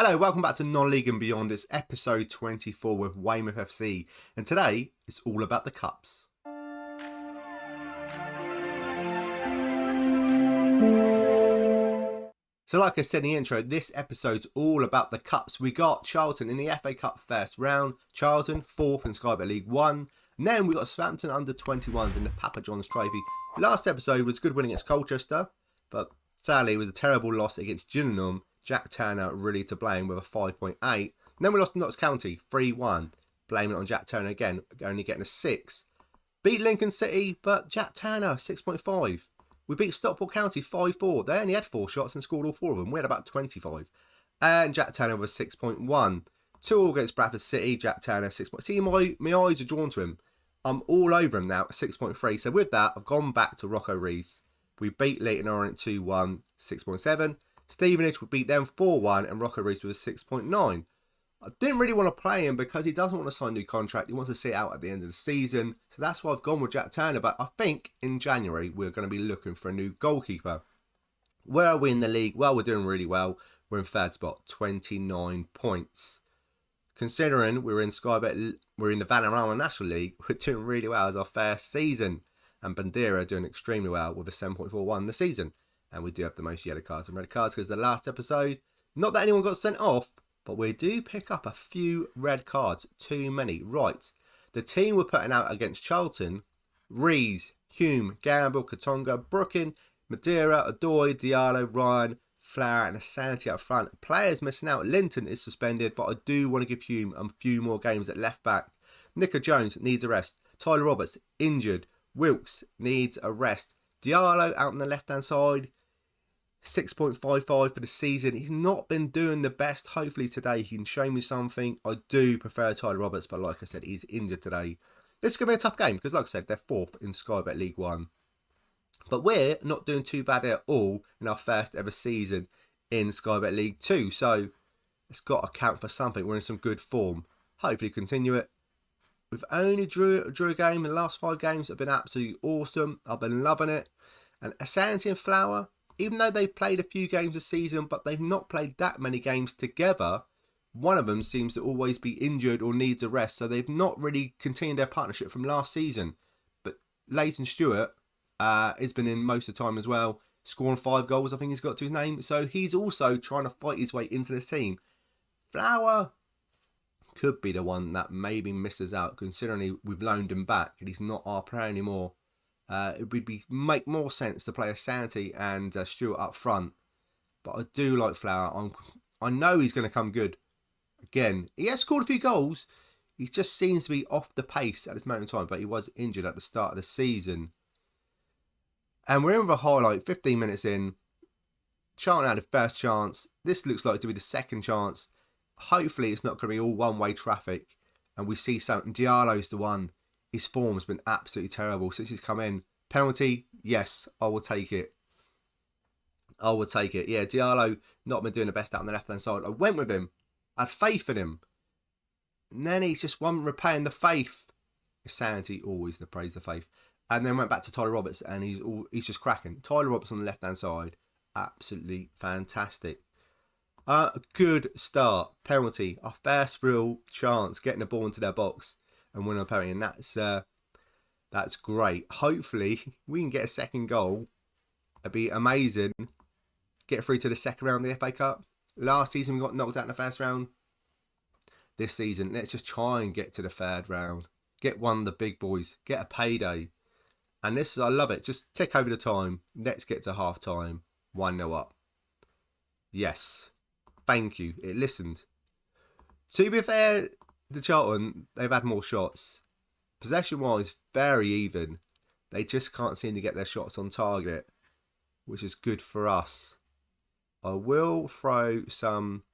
Hello, welcome back to Non-League and Beyond. It's episode 24 with Weymouth FC, and today it's all about the Cups. So like I said in the intro, this episode's all about the Cups. We got Charlton in the FA Cup first round, Charlton 4th in Sky Bet League 1, and then we got Southampton under 21s in the Papa John's Trophy. Last episode was good win against Colchester, but sadly it was a terrible loss against Gillingham. Jack Turner really to blame with a 5.8. And then we lost to Notts County 3-1. Blaming it on Jack Turner again, only getting a 6. Beat Lincoln City, but Jack Turner 6.5. We beat Stockport County 5-4. They only had 4 shots and scored all 4 of them. We had about 25. And Jack Turner was 6.1. 2 against Bradford City. Jack Turner 6. See, my eyes are drawn to him. I'm all over him now at 6.3. So with that, I've gone back to Rocco Rees. We beat Leyton Orient 2-1, 6.7. Stevenage would beat them 4-1 and Rocco Rees was 6.9. I didn't really want to play him because he doesn't want to sign a new contract. He wants to sit out at the end of the season. So that's why I've gone with Jack Turner. But I think in January we're going to be looking for a new goalkeeper. Where are we in the league? Well, we're doing really well. We're in third spot, 29 points. Considering we're in we're in the Vanarama National League, we're doing really well as our first season. And Bandera doing extremely well with a 7.41 this season. And we do have the most yellow cards and red cards because the last episode, not that anyone got sent off, but we do pick up a few red cards. Too many. Right. The team we're putting out against Charlton, Rees, Hume, Gamble, Katonga, Brookin, Madeira, Adoy, Diallo, Ryan, Flower and Asante up front. Players missing out. Linton is suspended, but I do want to give Hume a few more games at left back. Nico Jones needs a rest. Tyler Roberts injured. Wilkes needs a rest. Diallo out on the left hand side. 6.55 for the season. He's not been doing the best. Hopefully today he can show me something. I do prefer Tyler Roberts, but like I said, he's injured today. This is going to be a tough game because like I said, they're 4th in Sky Bet League 1. But we're not doing too bad at all in our first ever season in Sky Bet League 2. So it's got to count for something. We're in some good form. Hopefully continue it. We've only drew a game. The last 5 games have been absolutely awesome. I've been loving it. And Asante and Flower, even though they've played a few games this season, but they've not played that many games together, one of them seems to always be injured or needs a rest, so they've not really continued their partnership from last season. But Leighton Stewart has been in most of the time as well, scoring 5 goals, I think he's got to his name, so he's also trying to fight his way into the team. Flower could be the one that maybe misses out, considering we've loaned him back and he's not our player anymore. It would make more sense to play Asante and Stewart up front. But I do like Flower. I know he's going to come good. Again, he has scored a few goals. He just seems to be off the pace at this moment in time. But he was injured at the start of the season. And we're in with a highlight, 15 minutes in. Charlton had the first chance. This looks like to be the second chance. Hopefully it's not going to be all one-way traffic. And we see something. Diallo's the one. His form's been absolutely terrible since he's come in. Penalty, yes, I will take it. I will take it. Yeah, Diallo not been doing the best out on the left-hand side. I went with him. I had faith in him. And then he's just one repaying the faith. Sanity, always the praise the faith. And then went back to Tyler Roberts and he's just cracking. Tyler Roberts on the left-hand side. Absolutely fantastic. A good start. Penalty. Our first real chance getting the ball into their box and win a penalty, and that's great. Hopefully we can get a second goal. It'd be amazing. Get through to the second round of the FA Cup. Last season we got knocked out in the first round. This season, let's just try and get to the third round. Get one of the big boys. Get a payday. And I love it. Just tick over the time. Let's get to half time. 1-0 up. Yes. Thank you. It listened. To be fair, the Charlton, they've had more shots. Possession-wise, very even. They just can't seem to get their shots on target, which is good for us. I will throw some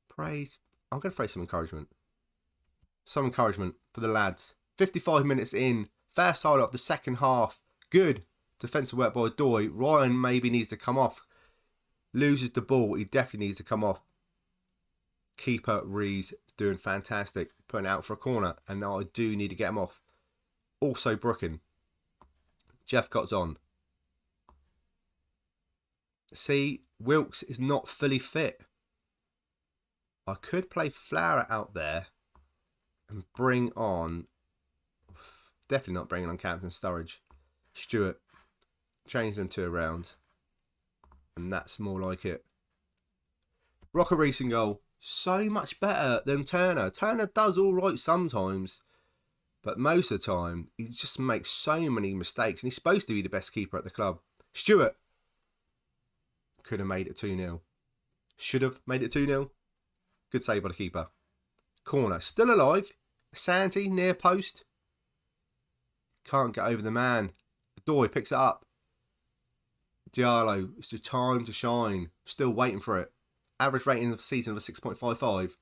praise. I'm going to throw some encouragement. Some encouragement for the lads. 55 minutes in. First highlight of the second half. Good defensive work by Doy. Ryan maybe needs to come off. Loses the ball. He definitely needs to come off. Keeper Rees doing fantastic, putting it out for a corner, and now I do need to get him off. Also Brookin. Jeff Cott's on. See, Wilkes is not fully fit. I could play Flower out there and bring on... Definitely not bringing on Captain Sturridge. Stewart. Change them to around. And that's more like it. Rocker Reese in goal. So much better than Turner. Turner does all right sometimes. But most of the time, he just makes so many mistakes. And he's supposed to be the best keeper at the club. Stewart. Could have made it 2-0. Should have made it 2-0. Good save by the keeper. Corner. Still alive. Santi near post. Can't get over the man. Doy picks it up. Diallo. It's the time to shine. Still waiting for it. Average rating of the season of a 6.55.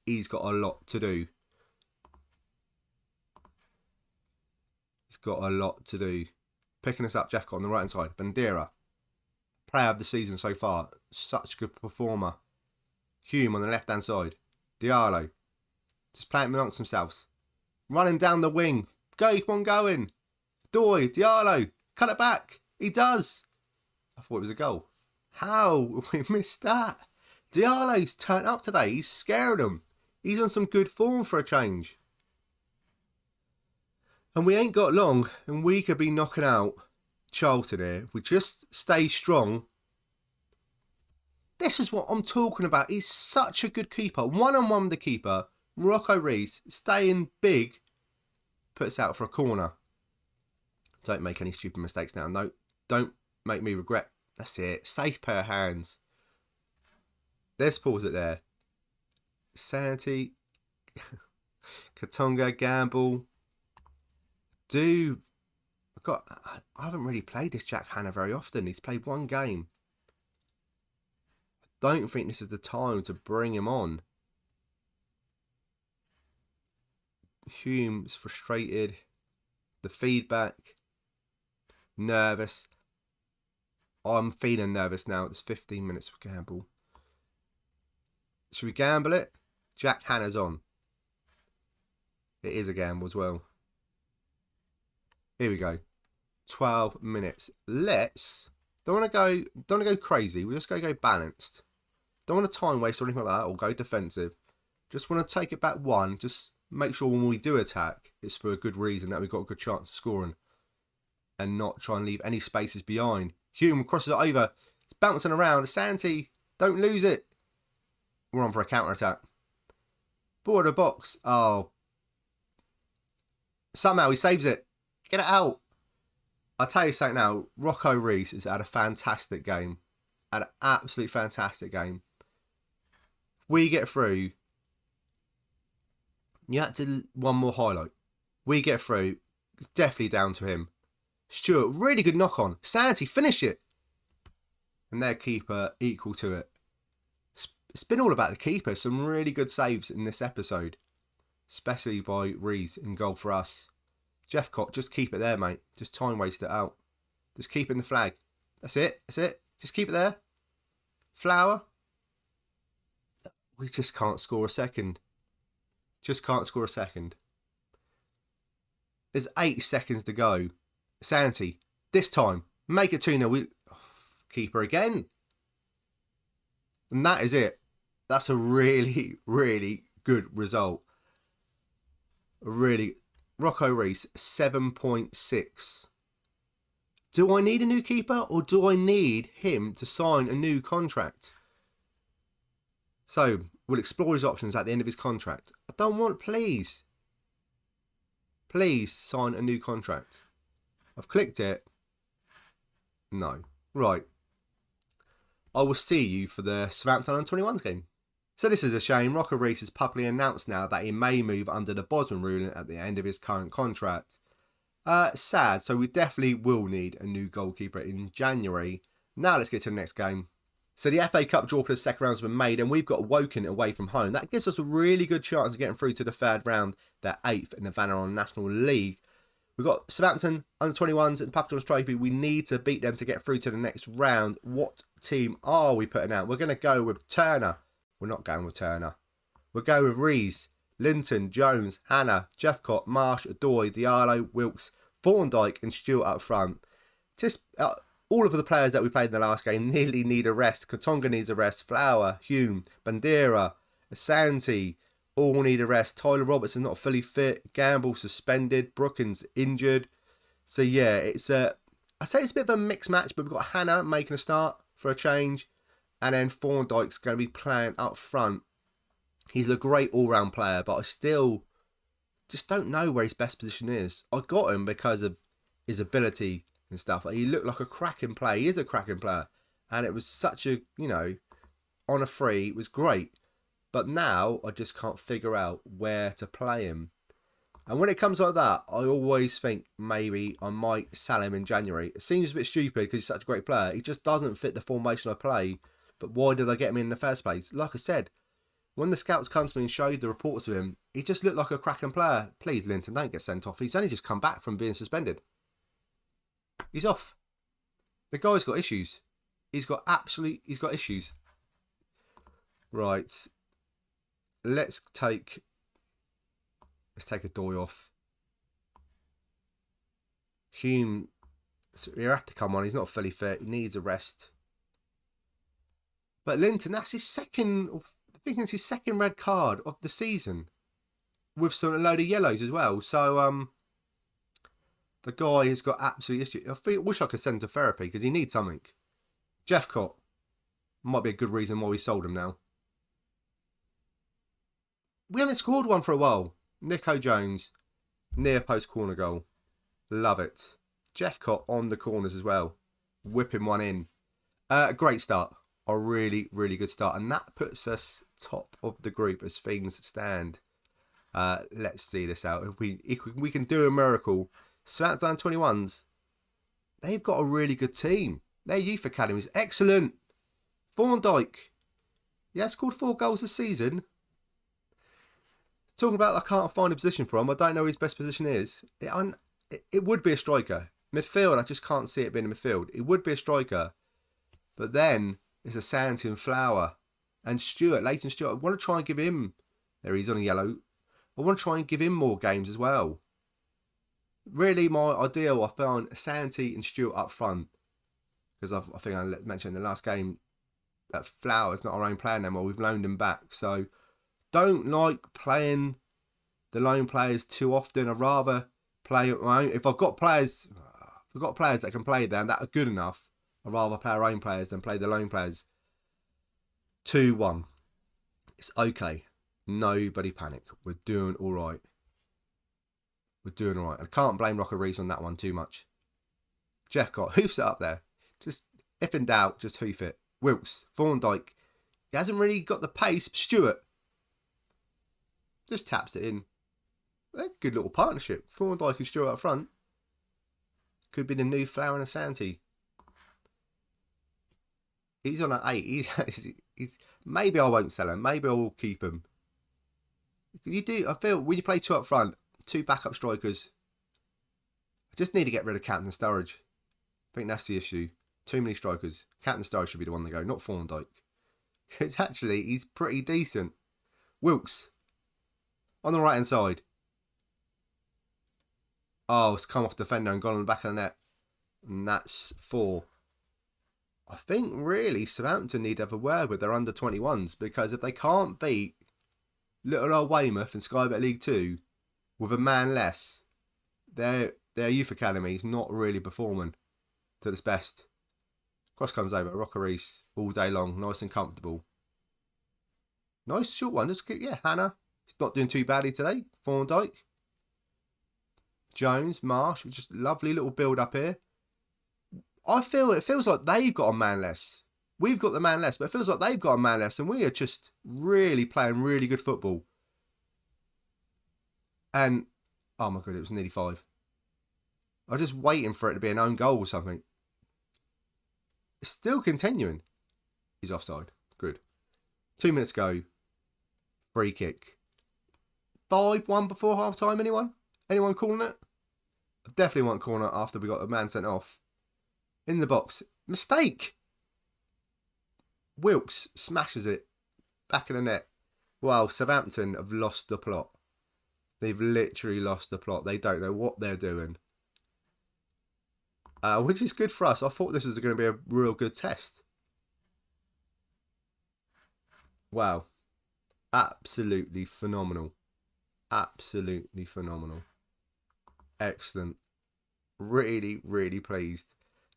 He's got a lot to do. He's got a lot to do. Picking us up, Jeffcott on the right hand side. Bandera. Player of the season so far. Such a good performer. Hume on the left hand side. Diallo. Just playing amongst themselves. Running down the wing. Go, keep on going. Doy, Diallo. Cut it back. He does. I thought it was a goal. How? We missed that. Diallo's turned up today. He's scared them. He's on some good form for a change. And we ain't got long, and we could be knocking out Charlton here. We just stay strong. This is what I'm talking about. He's such a good keeper. One-on-one with the keeper. Rocco Reese, staying big, puts out for a corner. Don't make any stupid mistakes now. No, don't make me regret. That's it. Safe pair of hands. Let's pause it there. Santi. Katonga, Gamble. I haven't really played this Jack Hanna very often. He's played one game. I don't think this is the time to bring him on. Hume's frustrated. The feedback. Nervous. I'm feeling nervous now. It's 15 minutes for gamble. Should we gamble it? Jack Hanna's on. It is a gamble as well. Here we go. 12 minutes. Don't want to go crazy. We're just going to go balanced. Don't want to time waste or anything like that or go defensive. Just want to take it back one. Just make sure when we do attack, it's for a good reason, that we've got a good chance of scoring. And not try and leave any spaces behind. Hume crosses it over. It's bouncing around. Santi, don't lose it. We're on for a counter-attack. Ball of the box. Oh. Somehow he saves it. Get it out. I'll tell you something now. Rocco Reese has had a fantastic game. Had an absolutely fantastic game. We get through. You had to one more highlight. We get through. Definitely down to him. Stewart, really good knock on. Santi, finish it. And their keeper equal to it. It's been all about the keeper. Some really good saves in this episode. Especially by Reese in goal for us. Jeffcott, just keep it there, mate. Just time waste it out. Just keep it in the flag. That's it. That's it. Just keep it there. Flower. We just can't score a second. Just can't score a second. There's 8 seconds to go. Santi, this time, make it 2-0. Keeper again. And that is it. That's a really, really good result. Really. Rocco Reese, 7.6. Do I need a new keeper or do I need him to sign a new contract? So, we'll explore his options at the end of his contract. I don't want, please sign a new contract. I've clicked it. No. Right. I will see you for the Southampton under-21s game. So this is a shame. Rocco Reese has publicly announced now that he may move under the Bosman ruling at the end of his current contract. Sad. So we definitely will need a new goalkeeper in January. Now let's get to the next game. So the FA Cup draw for the second round has been made and we've got Woking away from home. That gives us a really good chance of getting through to the third round. They're 8th in the Vanarone National League. We've got Southampton under-21s and Papa John's Trophy. We need to beat them to get through to the next round. What team are we putting out? We're going to go with Turner. We're not going with Turner. We'll go with Rees, Linton, Jones, Hanna, Jeffcott, Marsh, Adoy, Diallo, Wilkes, Thorndike and Stewart up front. Just all of the players that we played in the last game nearly need a rest. Katonga needs a rest. Flower, Hume, Bandera, Asante, all need a rest. Tyler Robertson not fully fit. Gamble suspended. Brookins injured. So yeah, I say it's a bit of a mixed match, but we've got Hannah making a start for a change. And then Thorndike's going to be playing up front. He's a great all-round player, but I still just don't know where his best position is. I got him because of his ability and stuff. He looked like a cracking player. He is a cracking player. And it was such a, on a free, it was great. But now I just can't figure out where to play him. And when it comes like that, I always think maybe I might sell him in January. It seems a bit stupid because he's such a great player. He just doesn't fit the formation I play. But why did I get him in the first place? Like I said, when the scouts come to me and showed the reports of him, he just looked like a cracking player. Please, Linton, don't get sent off. He's only just come back from being suspended. He's off. The guy's got issues. He's got issues. Right. Let's take a Doy off. Hume, you have to come on. He's not fully fit. He needs a rest. But Linton, that's his second. I think it's his second red card of the season, with a load of yellows as well. So the guy has got absolute issues. I wish I could send him to therapy because he needs something. Jeffcott might be a good reason why we sold him now. We haven't scored one for a while. Nico Jones, near post corner goal. Love it. Jeffcott on the corners as well. Whipping one in. Great start. A really, really good start. And that puts us top of the group as things stand. Let's see this out. If we can do a miracle. Southampton 21s, they've got a really good team. Their youth academy is excellent. Thorndike, he has scored 4 goals this season. Talking about I can't find a position for him. I don't know what his best position is. It would be a striker. Midfield, I just can't see it being a midfield. It would be a striker. But then it's a Santi and Flower. And Stewart, Leighton Stewart. I want to try and give him... There he's on a yellow. I want to try and give him more games as well. Really, my ideal, I found Santi and Stewart up front. Because I think I mentioned in the last game that Flower's not our own player anymore. We've loaned him back. So... don't like playing the lone players too often. I'd rather play my own. If I've got players that can play there and that are good enough, I'd rather play our own players than play the lone players. 2-1. It's okay. Nobody panic. We're doing all right. I can't blame Rocker Reese on that one too much. Jeffcott, hoofs it up there. Just, if in doubt, just hoof it. Wilkes, Thorndike. He hasn't really got the pace. Stewart. Just taps it in. A good little partnership. Thorndike and Stewart up front. Could be the new Flower and Asante. He's on an 8. He's maybe I won't sell him. Maybe I will keep him. I feel when you play 2 up front, 2 backup strikers. I just need to get rid of Captain Sturridge. I think that's the issue. Too many strikers. Captain Sturridge should be the one to go, not Thorndike. Because actually, he's pretty decent. Wilkes. On the right hand side. Oh, it's come off defender and gone on the back of the net. And that's 4. I think really Southampton need to have a word with their under 21s, because if they can't beat little old Weymouth in Sky Bet League 2 with a man less, their youth academy is not really performing to its best. Cross comes over, Rocker Reese all day long, nice and comfortable. Nice short one, Hannah. Not doing too badly today. Thorndike. Jones, Marsh. Just lovely little build up here. It feels like they've got a man less. We've got the man less, but it feels like they've got a man less, and we are just really playing really good football. And, oh my God, it was nearly 5. I was just waiting for it to be an own goal or something. It's still continuing. He's offside. Good. 2 minutes go. Free kick. 5-1 before half time, anyone? Anyone calling it? I definitely want corner after we got a man sent off. In the box. Mistake! Wilkes smashes it. Back in the net. Wow, Southampton have lost the plot. They've literally lost the plot. They don't know what they're doing. Which is good for us. I thought this was going to be a real good test. Wow. Absolutely phenomenal. Absolutely phenomenal. Excellent. Really, really pleased.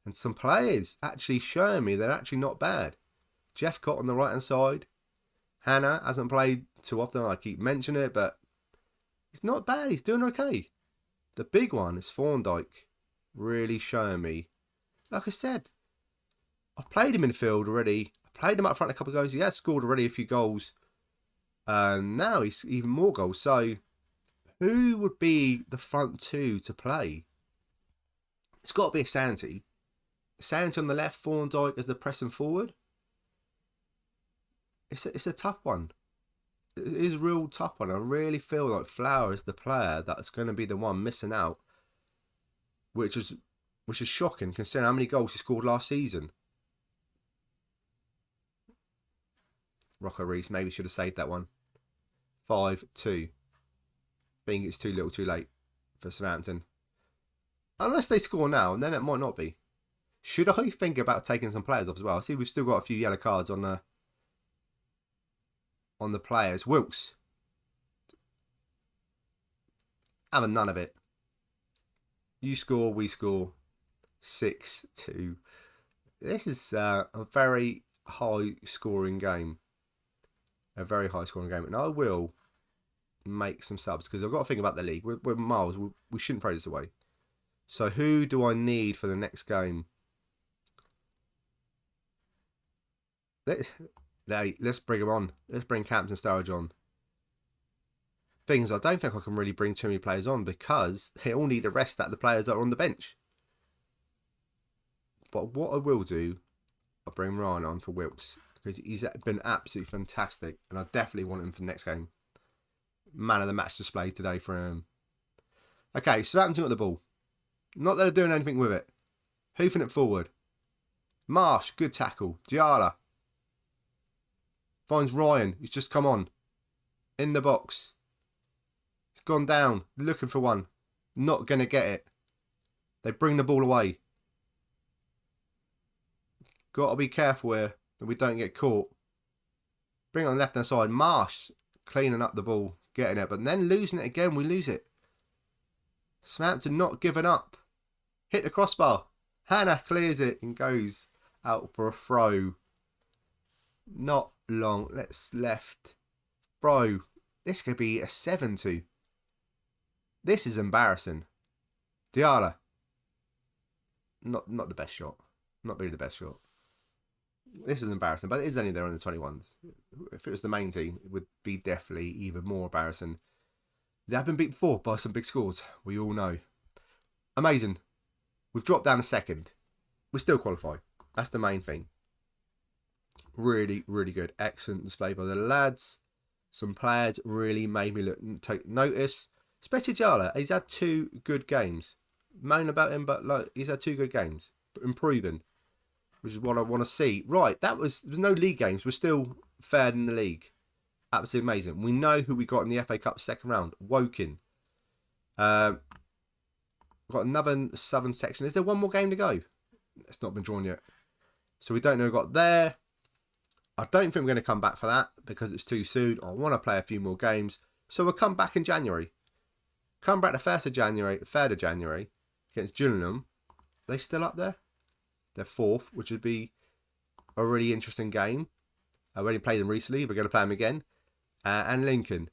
And some players actually showing me they're actually not bad. Jeff Cott on the right hand side. Hannah hasn't played too often. I keep mentioning it, but he's not bad. He's doing okay. The big one is Thorndyke. Really showing me. Like I said, I've played him in the field already. I played him up front a couple of goals. He has scored already a few goals. Now he's even more goals. So who would be the front two to play? It's got to be a Santi. Santi on the left, Thorndyke as the pressing forward. It's a tough one. It is a real tough one. I really feel like Flower is the player that's going to be the one missing out, which is shocking considering how many goals he scored last season. Rocco Reese maybe should have saved that one. 5-2. I think it's too little too late for Southampton. Unless they score now, and then it might not be. Should I think about taking some players off as well? I see we've still got a few yellow cards on the players. Wilkes. Having none of it. You score, we score. 6-2. This is a very high scoring game. A very high scoring game. And I will make some subs because I've got to think about the league. We're miles. We shouldn't throw this away. So who do I need for the next game? Let's bring him on. Let's bring Captain Sturridge on. Things I don't think I can really bring too many players on because they all need a rest at the players that are on the bench. But what I will do, I'll bring Ryan on for Wilkes because he's been absolutely fantastic and I definitely want him for the next game. Man of the match display today for him. Okay, Southampton got the ball. Not that they're doing anything with it. Hoofing it forward. Marsh, good tackle. Diarra. Finds Ryan, he's just come on. In the box. He's gone down, looking for one. Not going to get it. They bring the ball away. Got to be careful here that we don't get caught. Bring it on the left hand side. Marsh cleaning up the ball, getting it. But then losing it again, we lose it. Southampton not giving up. Hit the crossbar. Hannah clears it and goes out for a throw. Not long. Let's left. Throw. This could be a 7-2. This is embarrassing. Diarra. Not the best shot. Not really the best shot. This is embarrassing, but it is only there on the 21s. If it was the main team, it would be definitely even more embarrassing. They have been beat before by some big scores. We all know. Amazing. We've dropped down a second. We still qualify. That's the main thing. Really, really good. Excellent display by the lads. Some players really made me take notice. Especially Jala. He's had 2 good games. Moan about him, but he's had 2 good games. Improving. Which is what I want to see. Right, there's no league games. We're still third in the league. Absolutely amazing. We know who we got in the FA Cup second round. Woking. Got another southern section. Is there one more game to go? It's not been drawn yet. So we don't know who got there. I don't think we're going to come back for that because it's too soon. I want to play a few more games. So we'll come back in January. Come back the 1st of January, 3rd of January against Gillingham. Are they still up there? They're 4th, which would be a really interesting game. I've already played them recently. We're going to play them again. And Lincoln.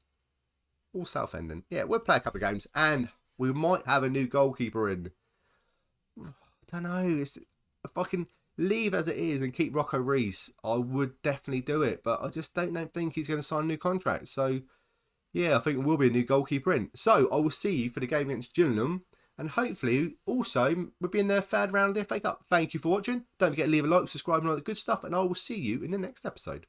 All Southend. Yeah, we'll play a couple of games. And we might have a new goalkeeper in. I don't know. If I can leave as it is and keep Rocco Reese, I would definitely do it. But I just don't think he's going to sign a new contract. So, yeah, I think there will be a new goalkeeper in. So, I will see you for the game against Gillingham. And hopefully, also, we'll be in the 3rd round of the FA Cup. Thank you for watching. Don't forget to leave a like, subscribe, and all that good stuff. And I will see you in the next episode.